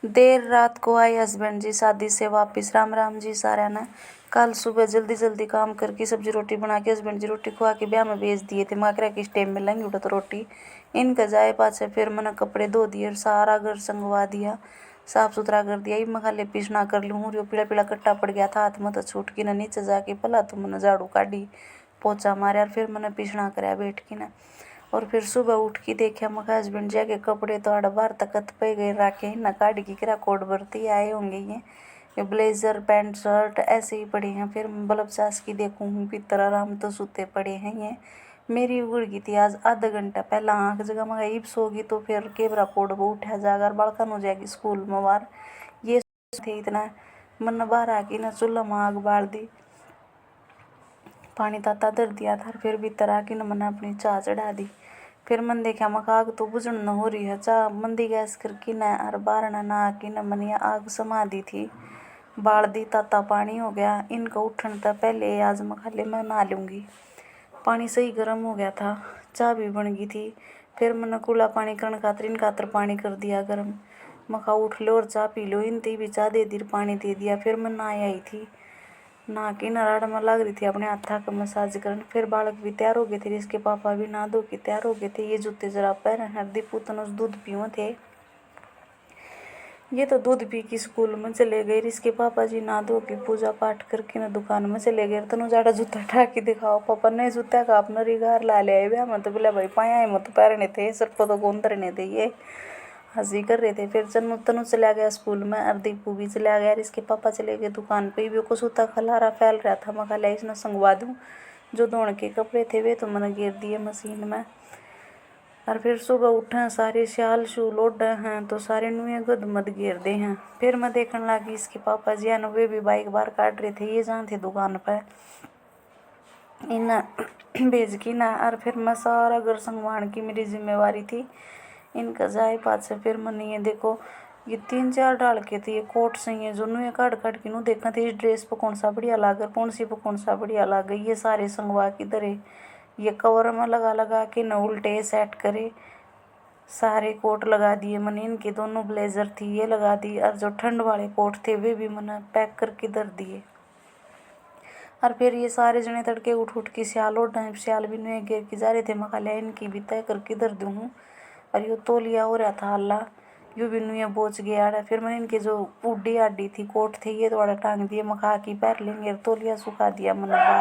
देर रात को आए हस्बैंड जी शादी से वापस। राम राम जी सारा ने। कल सुबह जल्दी जल्दी काम करके सब्जी रोटी बना के हस्बैंड जी रोटी खुआ के ब्याह में भेज दिए थे। माकरा किस टाइम में लेंगे उठा तो रोटी इनका जाए पाछे। फिर मैंने कपड़े धो दिए और सारा घर संगवा दिया, साफ सुथरा कर दिया। मैं खाली पीछना कर लूँ। जो पीला पीला कट्टा पड़ गया था हाथ में तो छूट के ना नीचे जाके पला तो मैंने झाड़ू काटी, पोछा मारा और फिर मैंने पीछना कराया बैठ के ना। और फिर सुबह उठ के देखा मखा हस्बैंड जी के कपड़े तो आड़ बार तक पे गए राखे ना काट की किरा कोट भरती आए होंगे ये ब्लेजर पैंट शर्ट ऐसे ही पड़े हैं। फिर बल्ब चास की देखूँ हूँ भीतर आराम तो सूते पड़े हैं ये। मेरी उड़ गई थी आज आधा घंटा पहला आँख जगह मगा ईब सोगी तो फिर केबरा कोड वो उठा जाकर बालकन हो जाएगी स्कूल में बार। ये थे इतना मन बाहर आके ना चूल्हा में आग बाल दी, पानी ताता धर दिया था। फिर भीतर आके न मैंने अपनी चाय चढ़ा दी। फिर मन देखा मका आग तो बुझन न हो रही है, चाह मंदी गैस करके न और बारह न आके न मैंने आग समा दी थी, बाल दी। ताता पानी हो गया इनका उठन था पहले आज मखाले मैं नहा लूँगी। पानी सही गर्म हो गया था, चाय भी बन गई थी। फिर मैंने कूला पानी करण खातर इन खातर पानी कर दिया गर्म। मखा उठ लो और चाय पी लो, इन भी चाय दे दी पानी दे दिया। फिर मैं नहा आई थी, नहा के नराड़ में लग रही थी अपने हाथा का मसाज करने। फिर बालक भी तैयार हो गए थे, इसके पापा भी नहा धो के तैयार हो गए थे। ये जूते जरा पहन हरदी पुतन दूध पियो थे। ये तो दूध पी के स्कूल में चले गए। इसके पापा जी नहा धो के पूजा पाठ करके ना दुकान में चले गए। तनु जाड़ा जूता उठा के दिखाओ पापा ने जूता का अपना रिगार ला लिया है मैं तो बोला भाई पाया मत पैरने थे सर को तो कौन तरने थे। ये हंसी कर रहे थे। फिर तनु चला गया स्कूल में और दीपू भी चला गया। इसके पापा चले गए दुकान पे। भी को सूता खलारा फैल रहा था, मैं खाला इसने संगवा दूँ। जो धोने के कपड़े थे वे तो मैंने गिर दिए मशीन में। और फिर सुबह उठे सारे श्याल शूल ओढ़े हैं तो सारे नुए गद मत गिर दे हैं। फिर मैं देखने लगी इसके पापा जी आने वे भी बाइक बाहर काट रहे थे। ये जहाँ थे दुकान पर इन भेज की ना। और फिर मैं सारा घर संगवान की मेरी जिम्मेवारी थी इनका जाए पास से। फिर मैंने ये देखो ये 3-4 डाल के थे ये कोट से ये जो नुए काट काट के नू देखा थे इस ड्रेस पर कौन सा बढ़िया लागे कौन सी पर कौन सा बढ़िया लागे। ये सारे संगवा की दरे ये कवर में लगा लगा के न उल्टे सेट करे। सारे कोट लगा दिए मैंने। इनके दोनों ब्लेजर थी ये लगा दी और जो ठंड वाले कोट थे वे भी मैंने पैक करके धर दिए। और फिर ये सारे जने तड़के उठ उठ के सियाल ओढ़ सियाल भी नुए गिर के जा रहे थे। मखालिया इनकी भी तय करके धर दूँ। और यो तोलिया हो रहा था हल्ला यू भी नुए बोच गया। फिर मैंने इनके जो उड्डी आडी थी कोट थे ये थोड़ा टांग दिए मखा की पैर लेंगे तोलिया सुखा दिया मैंने।